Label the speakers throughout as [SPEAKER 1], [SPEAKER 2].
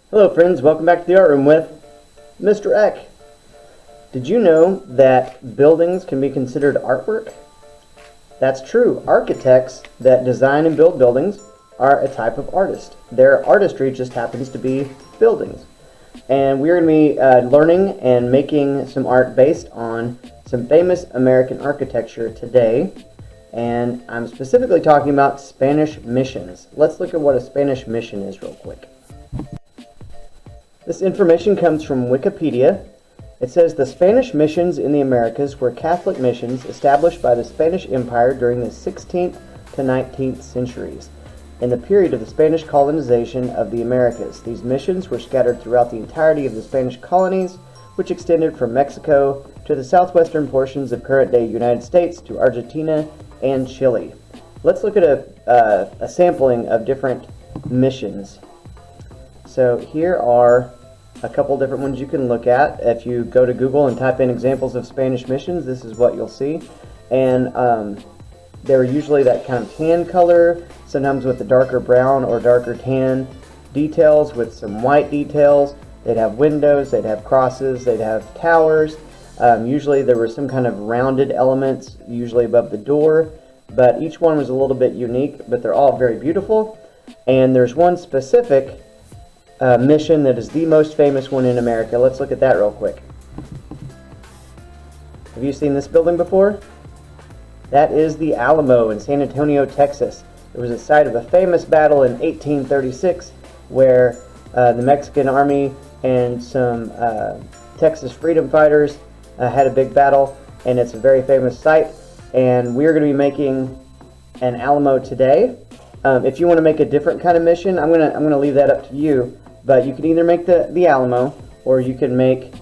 [SPEAKER 1] Hello friends, welcome back to the Art Room with Mr. Eck. Did you know that buildings can be considered artwork? That's true. Architects that design and build buildings are a type of artist. Their artistry just happens to be buildings. And we're going to be learning and making some art based on some famous American architecture today. And I'm specifically talking about Spanish missions. Let's look at what a Spanish mission is real quick. This information comes from Wikipedia. It says the Spanish missions in the Americas were Catholic missions established by the Spanish Empire during the 16th to 19th centuries. In the period of the Spanish colonization of the Americas, these missions were scattered throughout the entirety of the Spanish colonies, which extended from Mexico to the southwestern portions of current-day United States to Argentina and Chile. Let's look at a sampling of different missions. So here are a couple different ones you can look at. If you go to Google and type in examples of Spanish missions, this is what you'll see. And they're usually that kind of tan color, sometimes with a darker brown or darker tan details with some white details. They'd have windows, they'd have crosses, they'd have towers. Usually there were some kind of rounded elements, usually above the door, but each one was a little bit unique, but they're all very beautiful. And there's one specific mission that is the most famous one in America. Let's look at that real quick. Have you seen this building before? That is the Alamo in San Antonio, Texas. It was the site of a famous battle in 1836 where the Mexican army and some Texas freedom fighters had a big battle, and it's a very famous site. And we're going to be making an Alamo today. If you want to make a different kind of mission, I'm gonna leave that up to you. But you can either make the Alamo, or you can make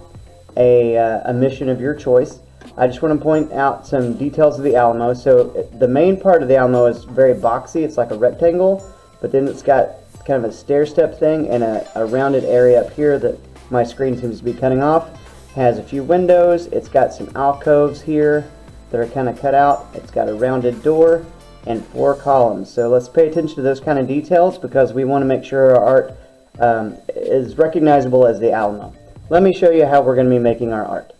[SPEAKER 1] a mission of your choice. I just want to point out some details of the Alamo. So the main part of the Alamo is very boxy. It's like a rectangle, but then it's got kind of a stair-step thing and a rounded area up here that my screen seems to be cutting off. Has a few windows. It's got some alcoves here that are kind of cut out. It's got a rounded door and 4 columns. So let's pay attention to those kind of details because we want to make sure our art is recognizable as the Alamo. Let me show you how we're going to be making our art.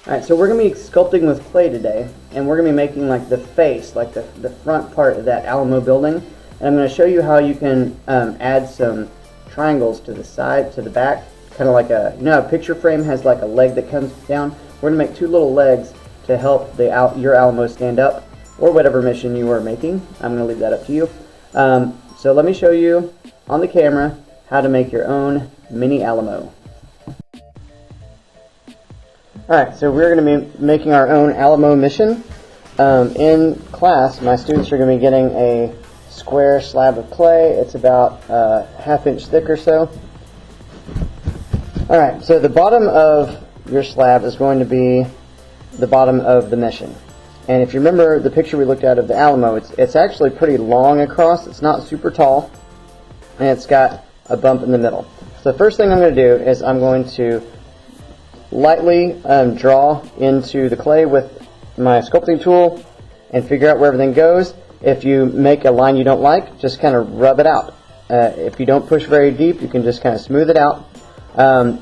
[SPEAKER 1] Alright, so we're going to be sculpting with clay today, and we're going to be making like the face, like the front part of that Alamo building. And I'm going to show you how you can add some triangles to the side, to the back, kind of like a picture frame has like a leg that comes down. We're going to make 2 little legs to help your Alamo stand up, or whatever mission you are making. I'm going to leave that up to you. So let me show you on the camera how to make your own mini Alamo. Alright, so we're going to be making our own Alamo mission. In class, my students are going to be getting a square slab of clay. It's about a ½ inch thick or so. Alright, so the bottom of your slab is going to be the bottom of the mission. And if you remember the picture we looked at of the Alamo, it's actually pretty long across. It's not super tall, and it's got a bump in the middle. So the first thing I'm going to do is I'm going to lightly draw into the clay with my sculpting tool and figure out where everything goes. If you make a line you don't like, just kind of rub it out. If you don't push very deep, you can just kind of smooth it out. And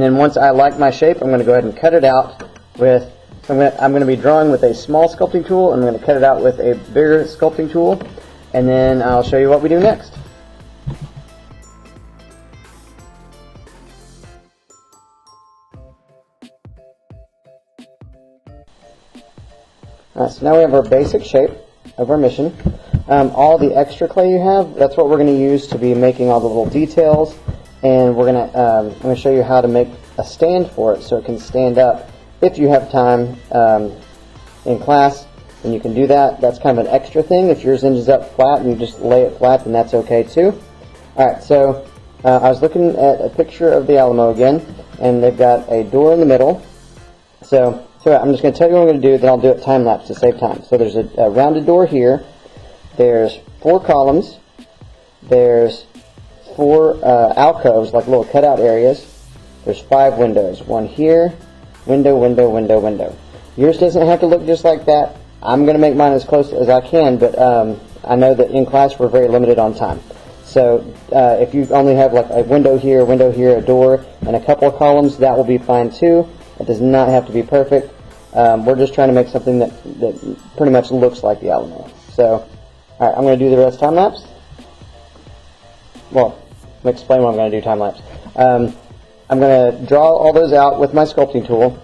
[SPEAKER 1] then once I like my shape, I'm going to go ahead and cut it out with, I'm going to be drawing with a small sculpting tool, and I'm going to cut it out with a bigger sculpting tool, and then I'll show you what we do next. Alright, so now we have our basic shape of our mission. All the extra clay you have, that's what we're going to use to be making all the little details, and I'm going to show you how to make a stand for it so it can stand up. If you have time in class, then you can do that. That's kind of an extra thing. If yours ends up flat and you just lay it flat, then that's okay too. Alright, so I was looking at a picture of the Alamo again, and they've got a door in the middle. So I'm just going to tell you what I'm going to do, then I'll do it time-lapse to save time. So there's a rounded door here. There's 4 columns. There's 4 alcoves, like little cutout areas. There's 5 windows. 1 here, window, window, window, window. Yours doesn't have to look just like that. I'm going to make mine as close as I can, but I know that in class we're very limited on time. So if you only have like a window here, a door, and a couple of columns, that will be fine too. It does not have to be perfect. We're just trying to make something that pretty much looks like the Alamo. So, alright, I'm going to do the rest time lapse. Well, let me explain what I'm going to do time lapse. I'm going to draw all those out with my sculpting tool.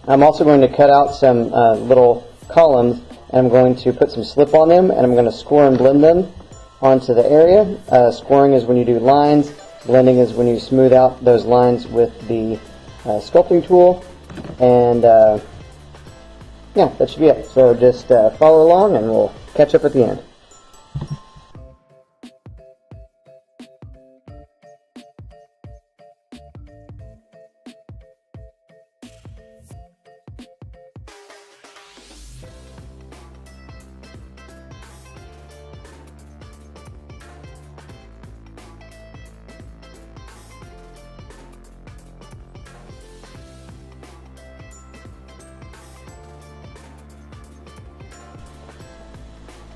[SPEAKER 1] I'm also going to cut out some little columns, and I'm going to put some slip on them, and I'm going to score and blend them onto the area. Scoring is when you do lines. Blending is when you smooth out those lines with the sculpting tool. And yeah, that should be it. So just follow along, and we'll catch up at the end.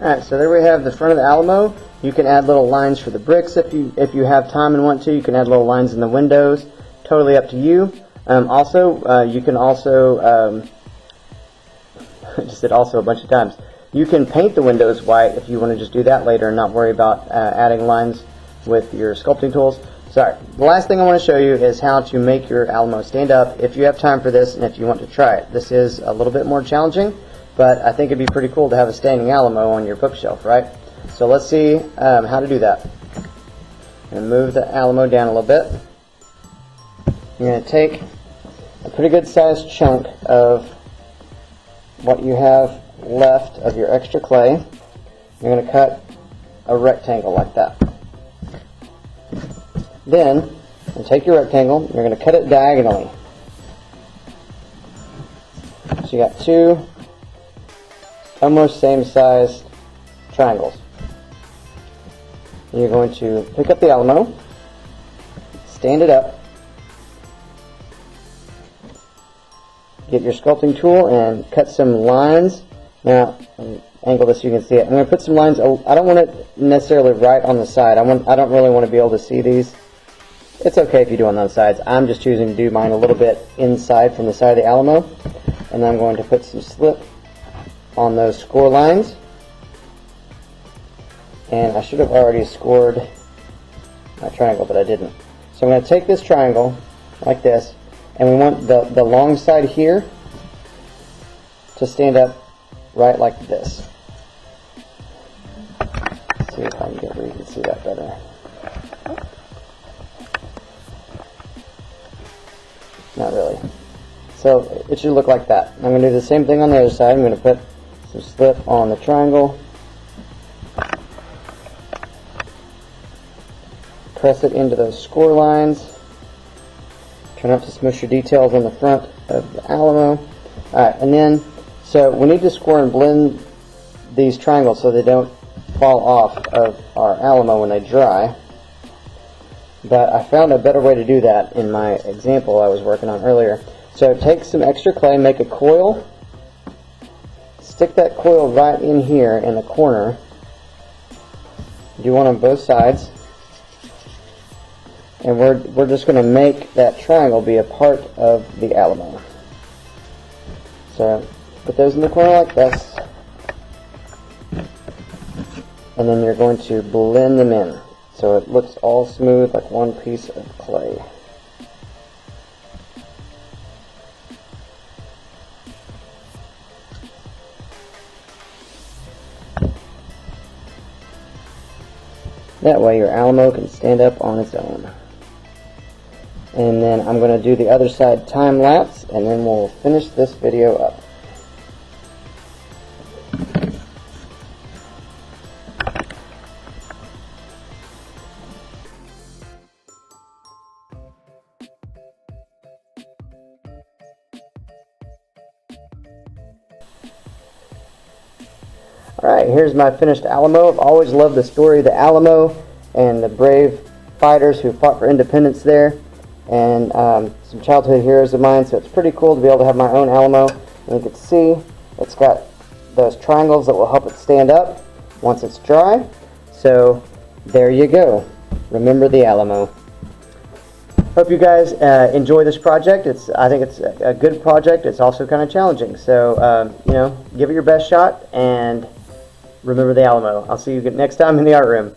[SPEAKER 1] Alright, so there we have the front of the Alamo. You can add little lines for the bricks if you have time and want to. You can add little lines in the windows. Totally up to you. You can also, I just said also a bunch of times. You can paint the windows white if you want to just do that later and not worry about adding lines with your sculpting tools. Sorry, the last thing I want to show you is how to make your Alamo stand up if you have time for this and if you want to try it. This is a little bit more challenging, but I think it'd be pretty cool to have a standing Alamo on your bookshelf, right? So let's see how to do that. I'm going to move the Alamo down a little bit. You're going to take a pretty good sized chunk of what you have left of your extra clay. You're going to cut a rectangle like that. Then, you take your rectangle, you're going to cut it diagonally. So you got two almost same size triangles. And you're going to pick up the Alamo, stand it up, get your sculpting tool and cut some lines. Now, angle this so you can see it. I'm going to put some lines. I don't want it necessarily right on the side. I don't really want to be able to see these. It's okay if you do on those sides. I'm just choosing to do mine a little bit inside from the side of the Alamo. And then I'm going to put some slip on those score lines. And I should have already scored my triangle, but I didn't. So I'm going to take this triangle like this, and we want the long side here to stand up right like this. Let's see if I can get where you can see that better. Not really. So it should look like that. I'm going to do the same thing on the other side. I'm going to put some slip on the triangle. Press it into those score lines. Try not to smush your details on the front of the Alamo. Alright, and then, so we need to score and blend these triangles so they don't fall off of our Alamo when they dry. But I found a better way to do that in my example I was working on earlier. So take some extra clay, make a coil, stick that coil right in here in the corner. Do one on both sides. And we're just going to make that triangle be a part of the Alamo. So put those in the corner like this. And then you're going to blend them in so it looks all smooth like one piece of clay. That way your Alamo can stand up on its own. And then I'm going to do the other side time lapse, and then we'll finish this video up. Alright, here's my finished Alamo. I've always loved the story of the Alamo and the brave fighters who fought for independence there, and some childhood heroes of mine, so it's pretty cool to be able to have my own Alamo. And you can see it's got those triangles that will help it stand up once it's dry. So There you go. Remember the Alamo. Hope you guys enjoy this project. I think it's a good project. It's also kind of challenging. So, give it your best shot and remember the Alamo. I'll see you next time in the art room.